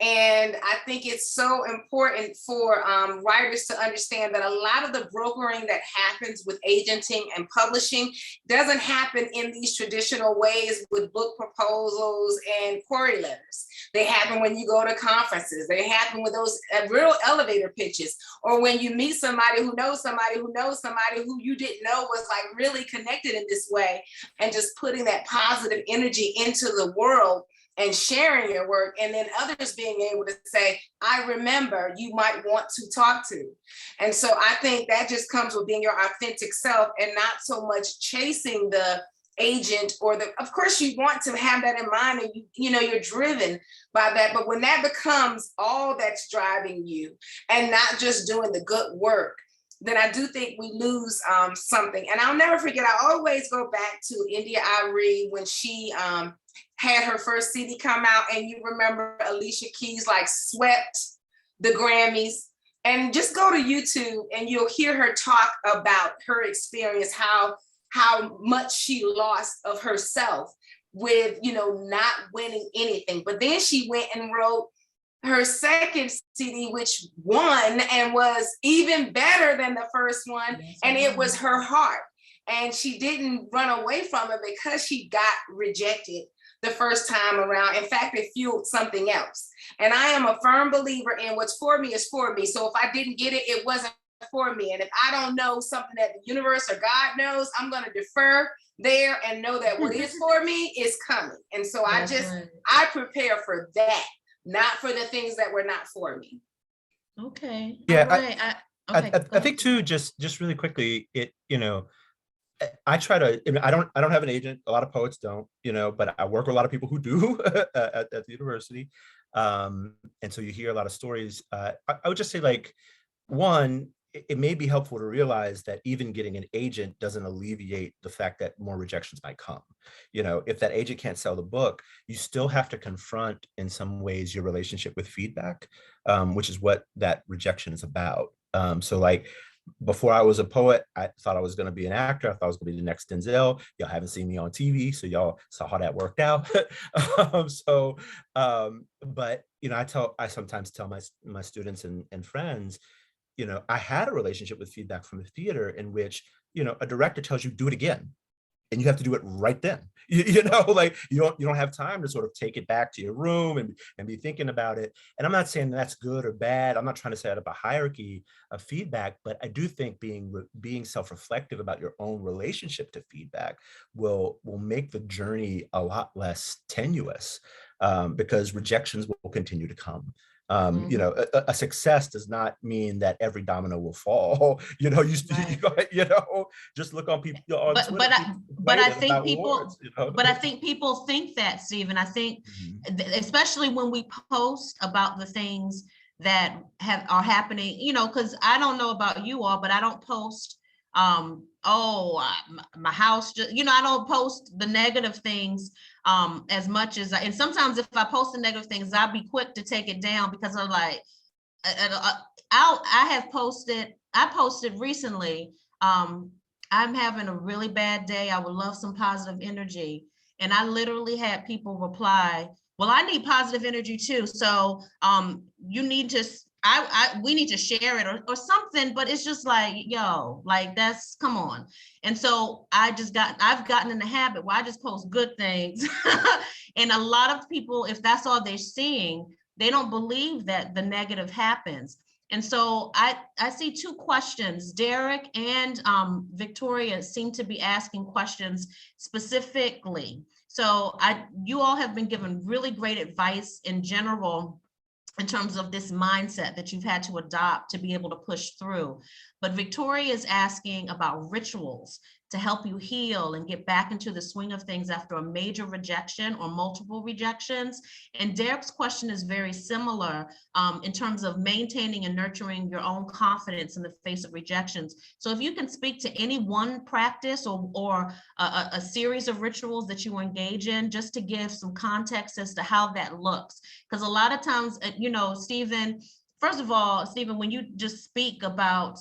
And I think it's so important for writers to understand that a lot of the brokering that happens with agenting and publishing doesn't happen in these traditional ways with book proposals and query letters. They happen when you go to conferences. They happen with those real elevator pitches, or when you meet somebody who knows somebody who knows somebody who you didn't know was like really connected in this way, and just putting that positive energy into the world and sharing your work, and then others being able to say, I remember, you might want to talk to. And so I think that just comes with being your authentic self and not so much chasing the agent or the, of course you want to have that in mind, and you know, you're driven by that, but when that becomes all that's driving you and not just doing the good work, then I do think we lose something. And I'll never forget, I always go back to India Arie when she had her first CD come out, and you remember Alicia Keys like swept the Grammys. And just go to YouTube and you'll hear her talk about her experience, how much she lost of herself with, you know, not winning anything. But then she went and wrote her second CD, which won and was even better than the first one. And it was her heart. And she didn't run away from it because she got rejected the first time around. In fact, it fueled something else. And I am a firm believer in what's for me is for me. So if I didn't get it, it wasn't for me. And if I don't know something that the universe or God knows, I'm going to defer there and know that what is for me is coming. And so I prepare for that, not for the things that were not for me. Okay. Yeah. Right. I think too, just really quickly, I try to, I don't have an agent. A lot of poets don't, but I work with a lot of people who do at the university. And so you hear a lot of stories. I would just say, like, one, it may be helpful to realize that even getting an agent doesn't alleviate the fact that more rejections might come. If that agent can't sell the book, you still have to confront in some ways your relationship with feedback, which is what that rejection is about. So like, before I was a poet, I thought I was going to be an actor. I thought I was going to be the next Denzel. Y'all haven't seen me on TV, so y'all saw how that worked out. But I sometimes tell my students and friends, I had a relationship with feedback from the theater in which, a director tells you, do it again. And you have to do it right then. Like you don't have time to sort of take it back to your room and be thinking about it. And I'm not saying that's good or bad. I'm not trying to set up a hierarchy of feedback, but I do think being self-reflective about your own relationship to feedback will make the journey a lot less tenuous, because rejections will continue to come. A success does not mean that every domino will fall. Just look on people on Twitter. But I think people, but I think people think that, Stephen. I think, especially when we post about the things that are happening, because I don't know about you all, but I don't post, my house just, I don't post the negative things as much as and sometimes if I post the negative things, I'll be quick to take it down because I'm like, I posted recently, I'm having a really bad day. I would love some positive energy. And I literally had people reply, well, I need positive energy too. So you need to, we need to share it or something, but it's just like, yo, like that's, come on. And so I've gotten in the habit where I just post good things. And a lot of people, if that's all they're seeing, they don't believe that the negative happens. And so I see two questions. Derek and Victoria seem to be asking questions specifically. So you all have been given really great advice in general in terms of this mindset that you've had to adopt to be able to push through. But Victoria is asking about rituals to help you heal and get back into the swing of things after a major rejection or multiple rejections. And Derek's question is very similar in terms of maintaining and nurturing your own confidence in the face of rejections. So if you can speak to any one practice or a series of rituals that you engage in, just to give some context as to how that looks. Because a lot of times, Stephen, first of all, Stephen, when you just speak about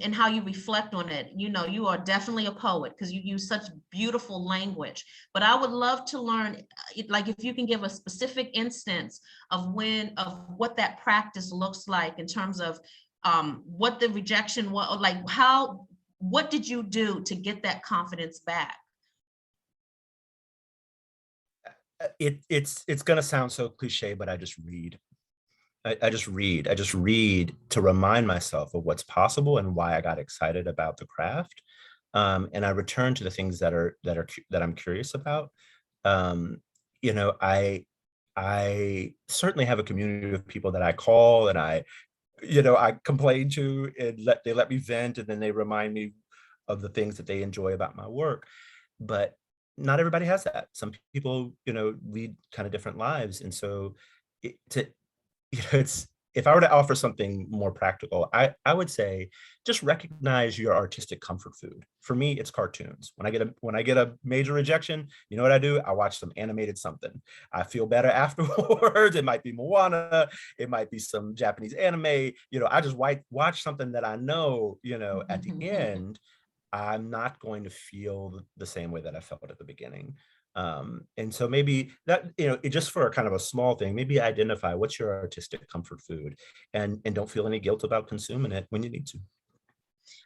and how you reflect on it, you are definitely a poet because you use such beautiful language. But I would love to learn, like, if you can give a specific instance of what that practice looks like in terms of what the rejection was, like what did you do to get that confidence back? It's going to sound so cliche, but I just read. I just read. I just read to remind myself of what's possible and why I got excited about the craft. And I return to the things that I'm curious about. You know, I certainly have a community of people that I call and I complain to, and they let me vent, and then they remind me of the things that they enjoy about my work. But not everybody has that. Some people, lead kind of different lives. And so it's, if I were to offer something more practical, I would say just recognize your artistic comfort food. For me, it's cartoons. When I get a major rejection, you know what I do? I watch some animated something. I feel better afterwards. It might be Moana, it might be some Japanese anime. I just watch something that I know, at the end, I'm not going to feel the same way that I felt at the beginning. And so maybe that, just for a kind of a small thing, maybe identify what's your artistic comfort food, and don't feel any guilt about consuming it when you need to.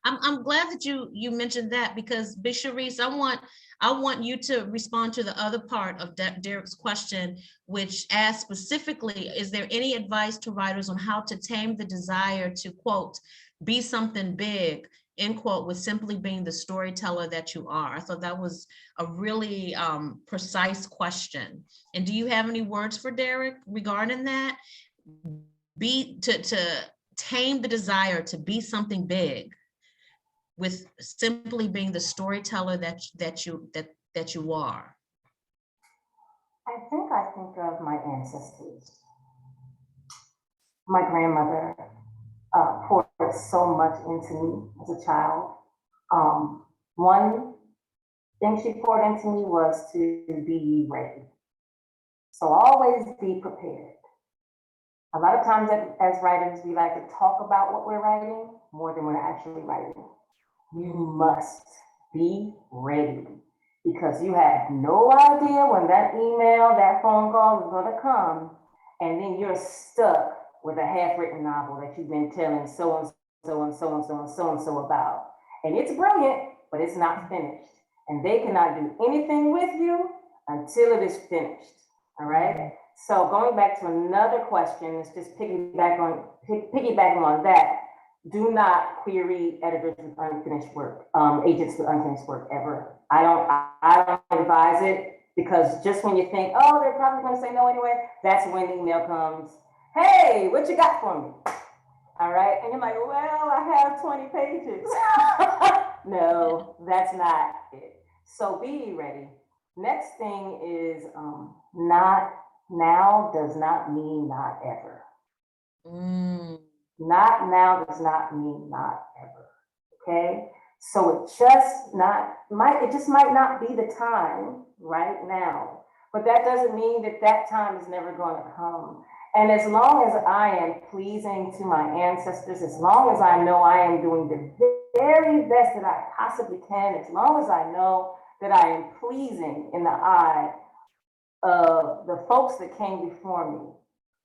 I'm glad that you mentioned that, because Sharise, I want you to respond to the other part of Derek's question, which asked specifically, is there any advice to writers on how to tame the desire to, quote, be something big, end quote, with simply being the storyteller that you are? I thought that was a really precise question. And do you have any words for Derek regarding that? To tame the desire to be something big with simply being the storyteller that you are. I think of my ancestors. My grandmother poured so much into me as a child. One thing she poured into me was to be ready. So always be prepared. A lot of times as writers, we like to talk about what we're writing more than we're actually writing. You must be ready, because you have no idea when that email, that phone call is going to come, and then you're stuck with a half-written novel that you've been telling so and so and so and so and so and so about. And it's brilliant, but it's not finished. And they cannot do anything with you until it is finished. All right? So going back to another question, it's just piggybacking on that. Do not query editors with unfinished work, agents with unfinished work ever. I don't advise it, because just when you think, oh, they're probably going to say no anyway, that's when the email comes. Hey, what you got for me? All right, and you're like, well, I have 20 pages. No, that's not it. So be ready. Next thing is not now does not mean not ever. Not now does not mean not ever, okay? So it just might not be the time right now, but that doesn't mean that time is never going to come. And as long as I am pleasing to my ancestors, as long as I know I am doing the very best that I possibly can, as long as I know that I am pleasing in the eye of the folks that came before me,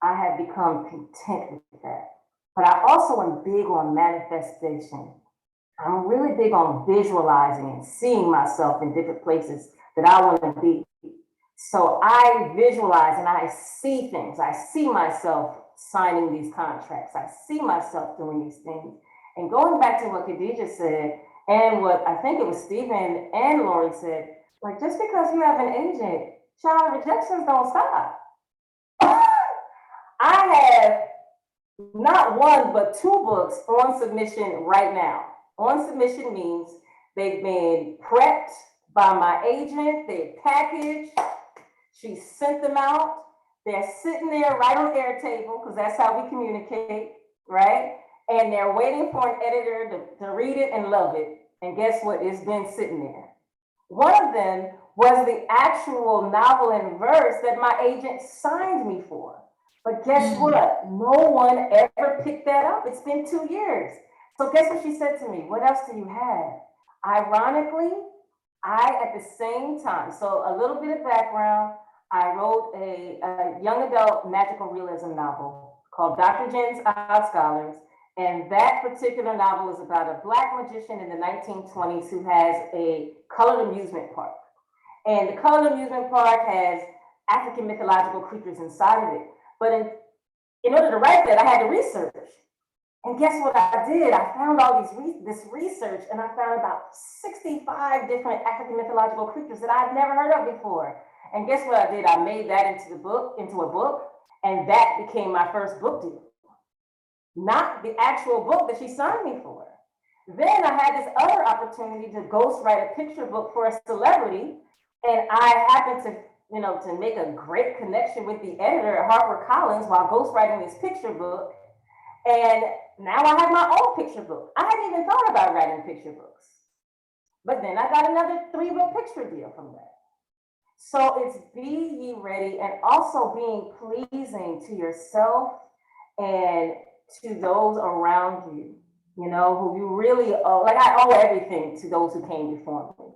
I have become content with that. But I also am big on manifestation. I'm really big on visualizing and seeing myself in different places that I want to be. So I visualize and I see things. I see myself signing these contracts. I see myself doing these things. And going back to what Khadijah said, and what I think it was Stephen and Lori said, like, just because you have an agent, child, rejections don't stop. I have not one, but 2 books on submission right now. On submission means they've been prepped by my agent, they're packaged, she sent them out, they're sitting there right on air table, because that's how we communicate, right? And they're waiting for an editor to read it and love it. And guess what? It's been sitting there. One of them was the actual novel in verse that my agent signed me for. But guess what? No one ever picked that up. It's been 2 years. So guess what she said to me? What else do you have? Ironically, at the same time, so a little bit of background, I wrote a young adult magical realism novel called Dr. Djinn's Odd Scholars. And that particular novel is about a Black magician in the 1920s who has a colored amusement park. And the colored amusement park has African mythological creatures inside of it. But in order to write that, I had to research. And guess what I did? I found all this research, and I found about 65 different African mythological creatures that I'd never heard of before. And guess what I did? I made that into a book, and that became my first book deal. Not the actual book that she signed me for. Then I had this other opportunity to ghostwrite a picture book for a celebrity, and I happened to make a great connection with the editor at HarperCollins while ghostwriting this picture book. And now I have my own picture book. I hadn't even thought about writing picture books. But then I got another 3-book picture deal from that. So it's be ye ready, and also being pleasing to yourself and to those around you, who you really owe. Like, I owe everything to those who came before me.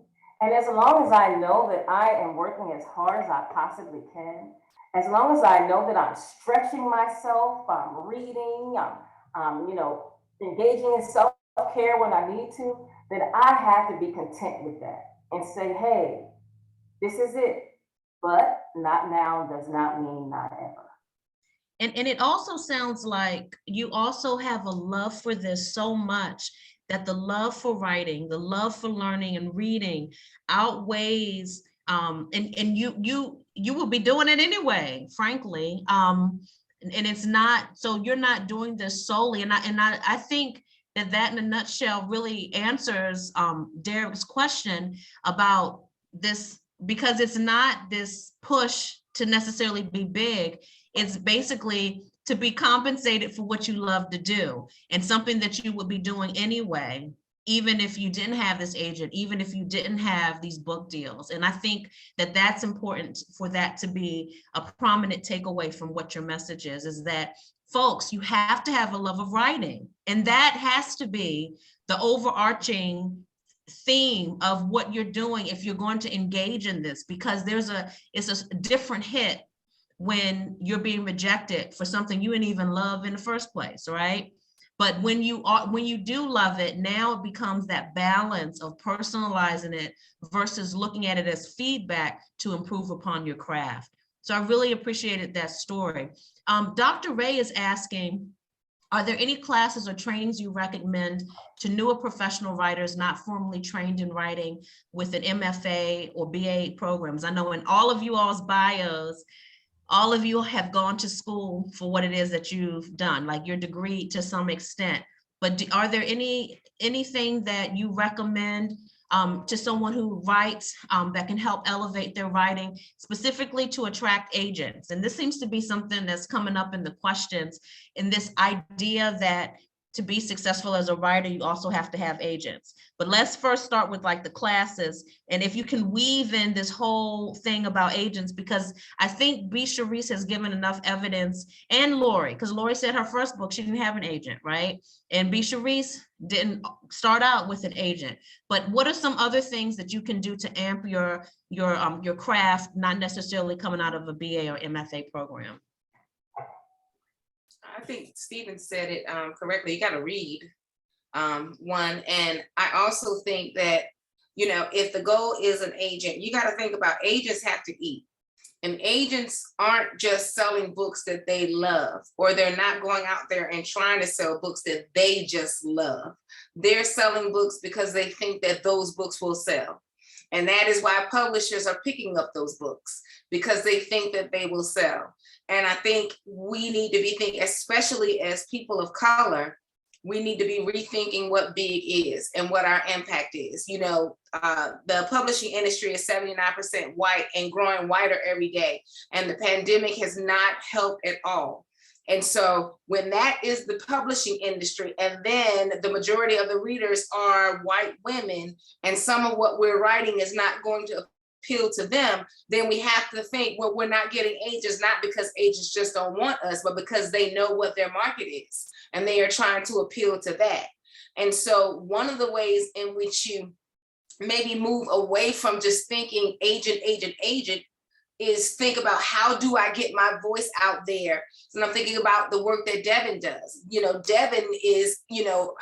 And as long as I know that I am working as hard as I possibly can, as long as I know that I'm stretching myself, I'm reading, I'm engaging in self-care when I need to, then I have to be content with that and say, hey, this is it. But not now does not mean not ever. And it also sounds like you also have a love for this so much that the love for writing, the love for learning and reading outweighs, and you will be doing it anyway, frankly. And it's not, so you're not doing this solely. And I think that in a nutshell really answers Derek's question about this, because it's not this push to necessarily be big. It's basically to be compensated for what you love to do, and something that you would be doing anyway, even if you didn't have this agent, even if you didn't have these book deals. And I think that that's important for that to be a prominent takeaway from what your message is that, folks, you have to have a love of writing. And that has to be the overarching theme of what you're doing if you're going to engage in this, because it's a different hit when you're being rejected for something you didn't even love in the first place, right? But when you do love it, now it becomes that balance of personalizing it versus looking at it as feedback to improve upon your craft. So I really appreciated that story. Dr. Ray is asking, are there any classes or trainings you recommend to newer professional writers not formally trained in writing with an MFA or BA programs? I know in all of you all's bios, all of you have gone to school for what it is that you've done, like your degree to some extent. But are there anything that you recommend to someone who writes that can help elevate their writing, specifically to attract agents? And this seems to be something that's coming up in the questions, in this idea that to be successful as a writer, you also have to have agents. But let's first start with like the classes. And if you can weave in this whole thing about agents, because I think B. Sharise has given enough evidence, and Lori, because Lori said her first book, she didn't have an agent, right? And B. Sharise didn't start out with an agent. But what are some other things that you can do to amp your craft, not necessarily coming out of a BA or MFA program? I think Stephen said it correctly. You got to read, one. And I also think that, if the goal is an agent, you got to think about agents have to eat. And agents aren't just selling books that they love, or they're not going out there and trying to sell books that they just love. They're selling books because they think that those books will sell. And that is why publishers are picking up those books, because they think that they will sell. And I think we need to be thinking, especially as people of color, we need to be rethinking what big is and what our impact is. The publishing industry is 79% white and growing whiter every day. And the pandemic has not helped at all. And so when that is the publishing industry, and then the majority of the readers are white women, and some of what we're writing is not going to appeal to them, then we have to think, well, we're not getting agents, not because agents just don't want us, but because they know what their market is and they are trying to appeal to that. And so one of the ways in which you maybe move away from just thinking agent is think about, how do I get my voice out there? And I'm thinking about the work that Devin does. Devin is,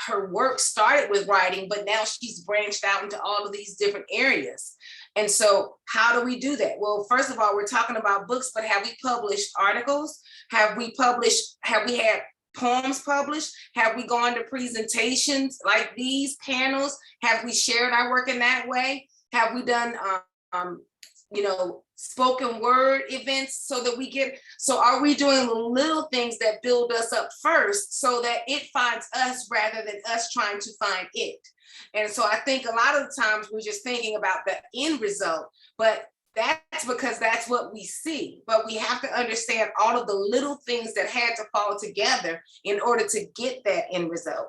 her work started with writing, but now she's branched out into all of these different areas. And so how do we do that? Well, first of all, we're talking about books, but have we published articles? Have we had poems published? Have we gone to presentations like these panels? Have we shared our work in that way? Have we done, spoken word events so are we doing the little things that build us up first so that it finds us rather than us trying to find it? And so I think a lot of the times we're just thinking about the end result, but that's because that's what we see. But we have to understand all of the little things that had to fall together in order to get that end result.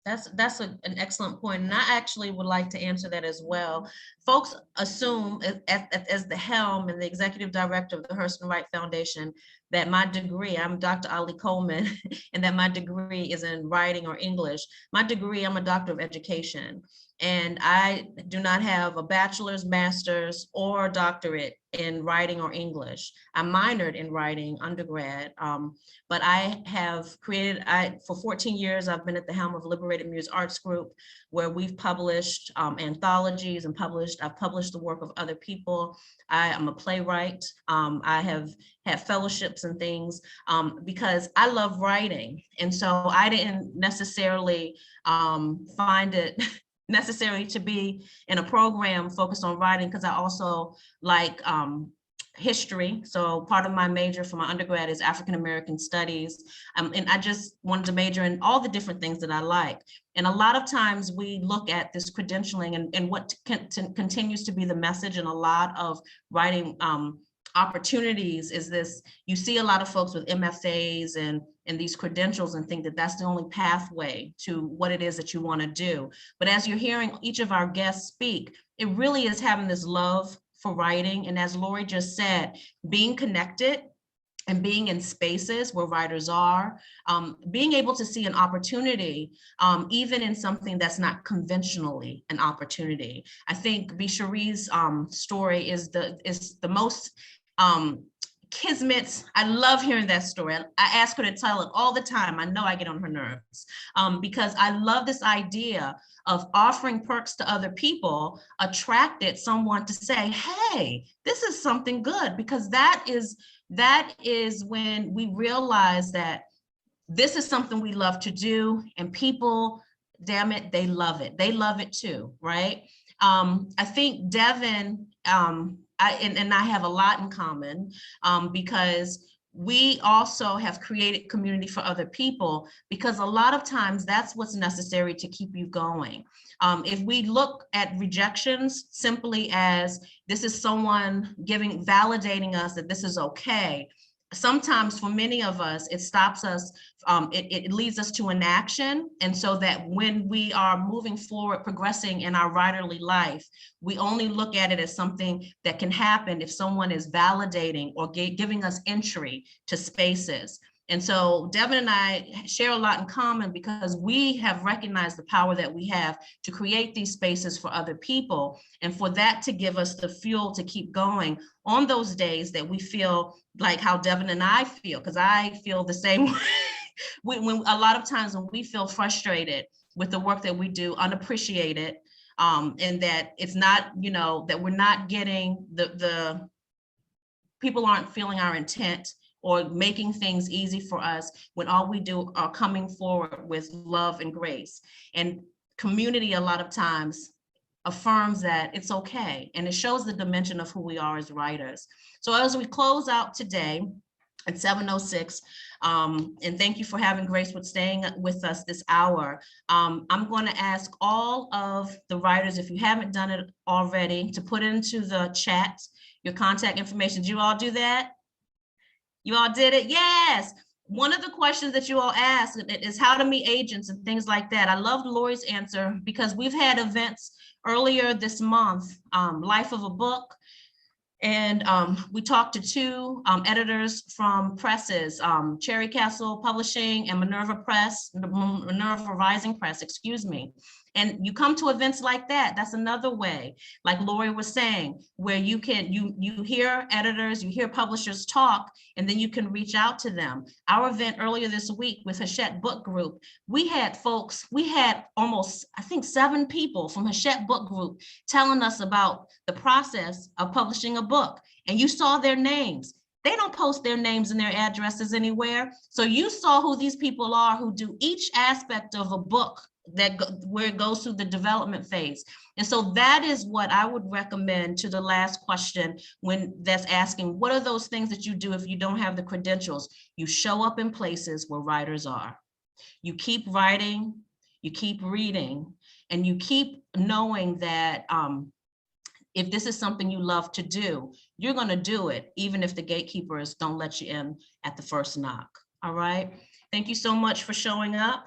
That's an excellent point. And I actually would like to answer that as well. Folks assume as the helm and the executive director of the Hurston Wright Foundation that my degree, I'm Dr. Ali-Coleman, and that my degree is in writing or English. My degree, I'm a doctor of education. And I do not have a bachelor's, master's, or doctorate in writing or English. I minored in writing undergrad, but I have created, for 14 years, I've been at the helm of Liberated Muse Arts Group, where we've published anthologies and I've published the work of other people. I am a playwright. I have had fellowships and things because I love writing. And so I didn't necessarily find it necessary to be in a program focused on writing, because I also like history. So part of my major for my undergrad is African-American studies. And I just wanted to major in all the different things that I like. And a lot of times we look at this credentialing and what continues to be the message in a lot of writing opportunities is this: you see a lot of folks with MFAs and these credentials and think that that's the only pathway to what it is that you want to do. But as you're hearing each of our guests speak, it really is having this love for writing. And as Lori just said, being connected and being in spaces where writers are, being able to see an opportunity, even in something that's not conventionally an opportunity. I think Sharise's story is the most kismet. I love hearing that story. I ask her to tell it all the time. I know I get on her nerves because I love this idea of offering perks to other people attracted someone to say, hey, this is something good, because that is when we realize that this is something we love to do, and people, damn it, they love it. They love it too, right? I think Devin, I have a lot in common because we also have created community for other people, because a lot of times that's what's necessary to keep you going. If we look at Rejections simply as this is someone validating us that this is okay, sometimes for many of us, it stops us, it leads us to inaction. And so that when we are moving forward, progressing in our writerly life, we only look at it as something that can happen if someone is validating or giving us entry to spaces. And so Devin and I share a lot in common because we have recognized the power that we have to create these spaces for other people, and for that to give us the fuel to keep going on those days that we feel like how Devin and I feel, because I feel the same way. When a lot of times when we feel frustrated with the work that we do, unappreciated, and that it's not, that we're not getting the people aren't feeling our intent or making things easy for us, when all we do are coming forward with love and grace. And community a lot of times affirms that it's okay, and it shows the dimension of who we are as writers. So as we close out today at 7:06, and thank you for having grace with staying with us this hour. I'm going to ask all of the writers, if you haven't done it already, to put into the chat your contact information. Did you all do that? You all did it? Yes. One of the questions that you all asked is how to meet agents and things like that. I loved Lori's answer because we've had events earlier this month, Life of a Book, and we talked to two editors from presses, Cherry Castle Publishing and Minerva Rising Press, excuse me. And you come to events like that, that's another way, like Lori was saying, where you can, you hear editors, you hear publishers talk, and then you can reach out to them. Our event earlier this week with Hachette Book Group, we had almost, I think, 7 people from Hachette Book Group telling us about the process of publishing a book. And you saw their names. They don't post their names and their addresses anywhere. So you saw who these people are who do each aspect of a book where it goes through the development phase. And so that is what I would recommend to the last question when that's asking, what are those things that you do if you don't have the credentials? You show up in places where writers are. You keep writing, you keep reading, and you keep knowing that if this is something you love to do, you're going to do it, even if the gatekeepers don't let you in at the first knock. All right. Thank you so much for showing up.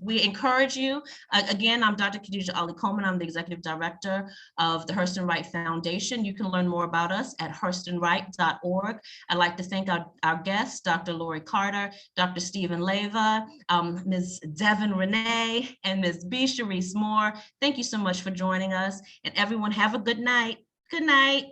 We encourage you. Again, I'm Dr. Khadijah Ali-Coleman. I'm the executive director of the Hurston Wright Foundation. You can learn more about us at hurstonwright.org. I'd like to thank our guests, Dr. Lori Carter, Dr. Stephen Leyva, Ms. Devin Renee, and Ms. B. Sharise Moore. Thank you so much for joining us. And everyone have a good night. Good night.